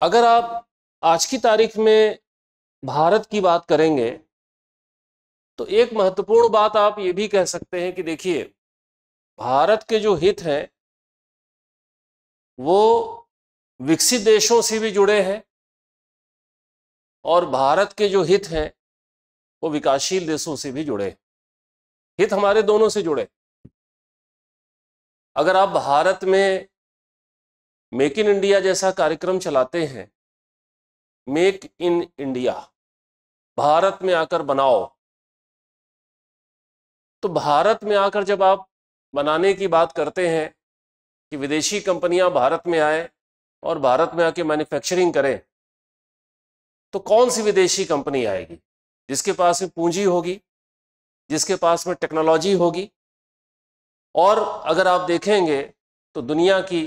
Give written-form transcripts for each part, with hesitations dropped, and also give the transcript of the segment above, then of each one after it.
अगर आप आज की तारीख में भारत की बात करेंगे तो एक महत्वपूर्ण बात आप ये भी कह सकते हैं कि देखिए, भारत के जो हित हैं वो विकसित देशों से भी जुड़े हैं और भारत के जो हित हैं वो विकासशील देशों से भी जुड़े हैं। हित हमारे दोनों से जुड़े। अगर आप भारत में मेक इन इंडिया जैसा कार्यक्रम चलाते हैं, मेक इन इंडिया, भारत में आकर बनाओ, तो भारत में आकर जब आप बनाने की बात करते हैं कि विदेशी कंपनियां भारत में आए और भारत में आके मैन्युफैक्चरिंग करें, तो कौन सी विदेशी कंपनी आएगी? जिसके पास में पूंजी होगी, जिसके पास में टेक्नोलॉजी होगी। और अगर आप देखेंगे तो दुनिया की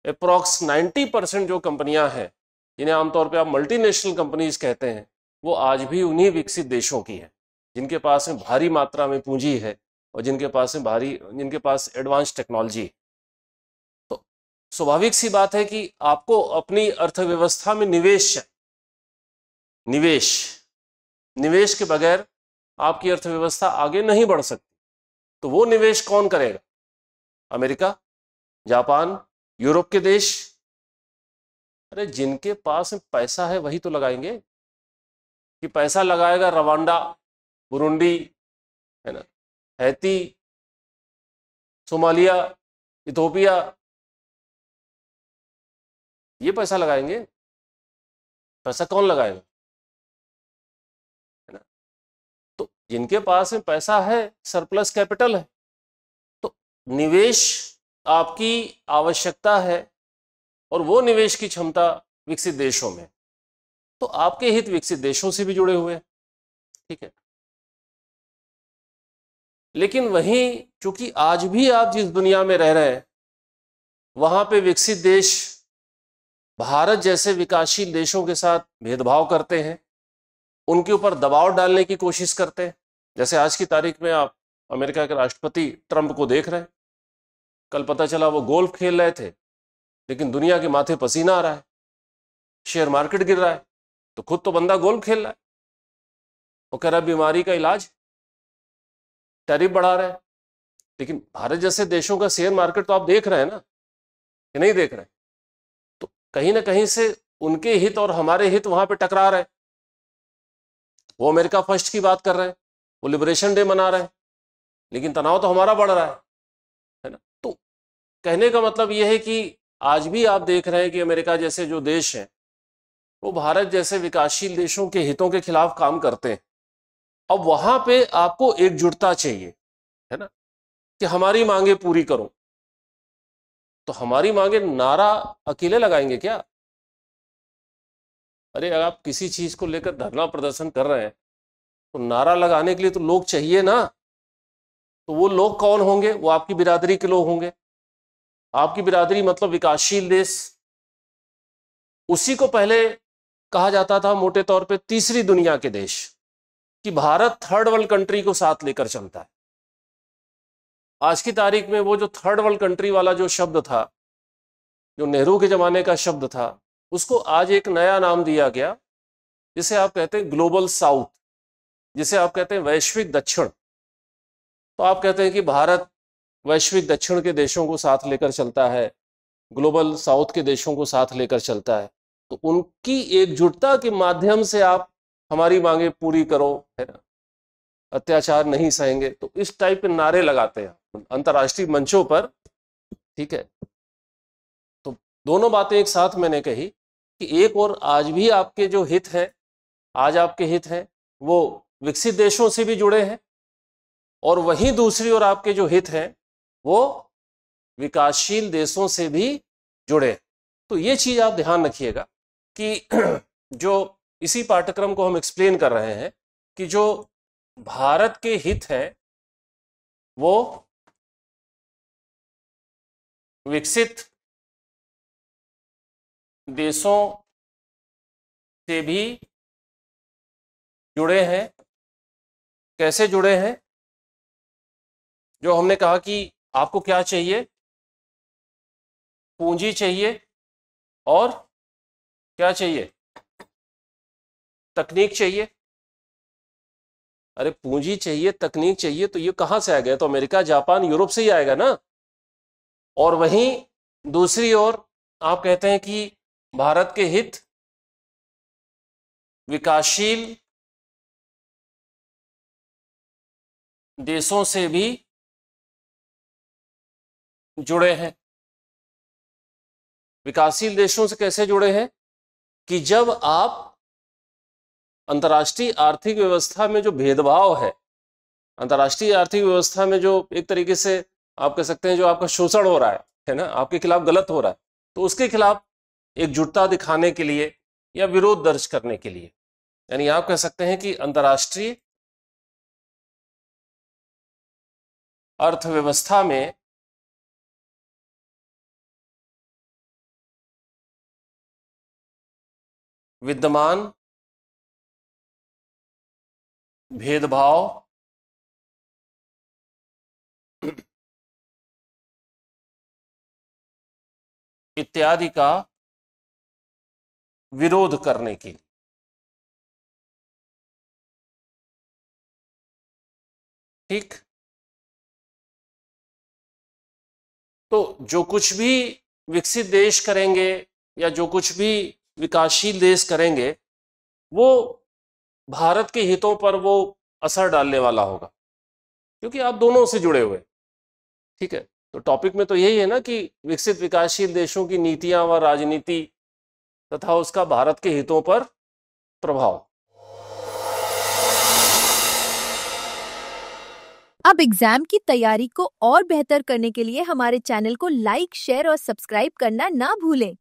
अप्रॉक्स 90% जो कंपनियां हैं, जिन्हें आमतौर पे आप मल्टीनेशनल कंपनीज कहते हैं, वो आज भी उन्हीं विकसित देशों की है जिनके पास में भारी मात्रा में पूंजी है और जिनके पास एडवांस टेक्नोलॉजी। तो स्वाभाविक सी बात है कि आपको अपनी अर्थव्यवस्था में निवेश निवेश के बगैर आपकी अर्थव्यवस्था आगे नहीं बढ़ सकती। तो वो निवेश कौन करेगा? अमेरिका, जापान, यूरोप के देश। अरे जिनके पास पैसा है वही तो लगाएंगे। कि पैसा लगाएगा रवांडा, बुरुंडी, है ना, हैती, सोमालिया, इथोपिया, ये पैसा लगाएंगे। पैसा कौन लगाएगा? है ना। तो जिनके पास में पैसा है, सरप्लस कैपिटल है, तो निवेश आपकी आवश्यकता है और वो निवेश की क्षमता विकसित देशों में, तो आपके हित विकसित देशों से भी जुड़े हुए हैं। ठीक है। लेकिन वहीं चूंकि आज भी आप जिस दुनिया में रह रहे हैं वहां पे विकसित देश भारत जैसे विकासशील देशों के साथ भेदभाव करते हैं, उनके ऊपर दबाव डालने की कोशिश करते हैं। जैसे आज की तारीख में आप अमेरिका के राष्ट्रपति ट्रंप को देख रहे हैं। कल पता चला वो गोल्फ खेल रहे थे, लेकिन दुनिया के माथे पसीना आ रहा है, शेयर मार्केट गिर रहा है, तो खुद तो बंदा गोल्फ खेल रहा है। वो कह रहा है बीमारी का इलाज, टैरिफ बढ़ा रहे हैं। लेकिन भारत जैसे देशों का शेयर मार्केट तो आप देख रहे हैं ना, कि नहीं देख रहे? तो कहीं ना कहीं से उनके हित और हमारे हित वहां पे टकरा रहे हैं। वो अमेरिका फर्स्ट की बात कर रहे हैं, वो लिबरेशन डे मना रहे हैं, लेकिन तनाव तो हमारा बढ़ रहा है ना। तो कहने का मतलब यह है कि आज भी आप देख रहे हैं कि अमेरिका जैसे जो देश हैं वो भारत जैसे विकासशील देशों के हितों के खिलाफ काम करते हैं। अब वहां पे आपको एकजुटता चाहिए, है ना, कि हमारी मांगे पूरी करो। तो हमारी मांगे नारा अकेले लगाएंगे क्या? अरे अगर आप किसी चीज को लेकर धरना प्रदर्शन कर रहे हैं तो नारा लगाने के लिए तो लोग चाहिए ना। तो वो लोग कौन होंगे? वो आपकी बिरादरी के लोग होंगे। आपकी बिरादरी मतलब विकासशील देश। उसी को पहले कहा जाता था मोटे तौर पे तीसरी दुनिया के देश, कि भारत थर्ड वर्ल्ड कंट्री को साथ लेकर चलता है। आज की तारीख में वो जो थर्ड वर्ल्ड कंट्री वाला जो शब्द था, जो नेहरू के जमाने का शब्द था, उसको आज एक नया नाम दिया गया, जिसे आप कहते हैं ग्लोबल साउथ, जिसे आप कहते हैं वैश्विक दक्षिण। तो आप कहते हैं कि भारत वैश्विक दक्षिण के देशों को साथ लेकर चलता है, ग्लोबल साउथ के देशों को साथ लेकर चलता है। तो उनकी एकजुटता के माध्यम से आप हमारी मांगे पूरी करो, है ना, अत्याचार नहीं सहेंगे, तो इस टाइप के नारे लगाते हैं अंतर्राष्ट्रीय मंचों पर। ठीक है। तो दोनों बातें एक साथ मैंने कही कि एक और आज भी आपके जो हित हैं, आज आपके हित हैं वो विकसित देशों से भी जुड़े हैं, और वहीं दूसरी ओर आपके जो हित हैं वो विकासशील देशों से भी जुड़े हैं। तो ये चीज आप ध्यान रखिएगा कि जो इसी पाठ्यक्रम को हम एक्सप्लेन कर रहे हैं कि जो भारत के हित हैं वो विकसित देशों से भी जुड़े हैं। कैसे जुड़े हैं? जो हमने कहा कि आपको क्या चाहिए? पूंजी चाहिए और क्या चाहिए? तकनीक चाहिए। अरे पूंजी चाहिए, तकनीक चाहिए, तो ये कहां से आएगा? तो अमेरिका, जापान, यूरोप से ही आएगा ना। और वहीं दूसरी ओर आप कहते हैं कि भारत के हित विकासशील देशों से भी जुड़े हैं। विकासशील देशों से कैसे जुड़े हैं? कि जब आप अंतर्राष्ट्रीय आर्थिक व्यवस्था में जो भेदभाव है, अंतर्राष्ट्रीय आर्थिक व्यवस्था में जो एक तरीके से आप कह सकते हैं जो आपका शोषण हो रहा है ना, आपके खिलाफ गलत हो रहा है, तो उसके खिलाफ एकजुटता दिखाने के लिए या विरोध दर्ज करने के लिए, यानी आप कह सकते हैं कि अंतर्राष्ट्रीय अर्थव्यवस्था में विद्यमान भेदभाव इत्यादि का विरोध करने की। ठीक। तो जो कुछ भी विकसित देश करेंगे या जो कुछ भी विकासशील देश करेंगे, वो भारत के हितों पर वो असर डालने वाला होगा, क्योंकि आप दोनों से जुड़े हुए। ठीक है, तो टॉपिक में तो यही है ना कि विकसित विकासशील देशों की नीतियां व राजनीति तथा उसका भारत के हितों पर प्रभाव। अब एग्जाम की तैयारी को और बेहतर करने के लिए हमारे चैनल को लाइक, शेयर और सब्सक्राइब करना ना भूलें।